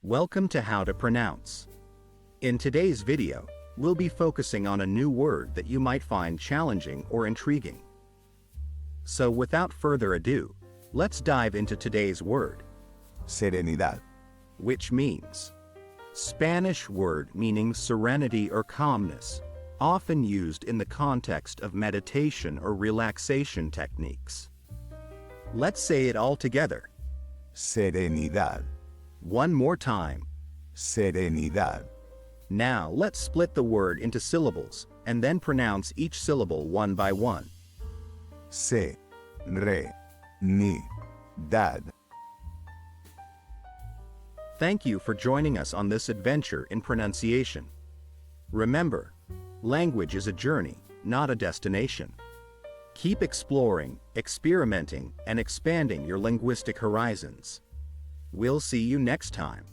Welcome to How to Pronounce. In today's video, we'll be focusing on a new word that you might find challenging or intriguing. So without further ado, let's dive into today's word, Serenidad. which means Spanish word meaning serenity or calmness, often used in the context of meditation or relaxation techniques. Let's say it all together. Serenidad. One more time. Serenidad. Now let's split the word into syllables and then pronounce each syllable one by one. Se. Re. Ni. Dad. Thank you for joining us on this adventure in pronunciation. Remember, language is a journey, not a destination. Keep exploring, experimenting, and expanding your linguistic horizons. We'll see you next time.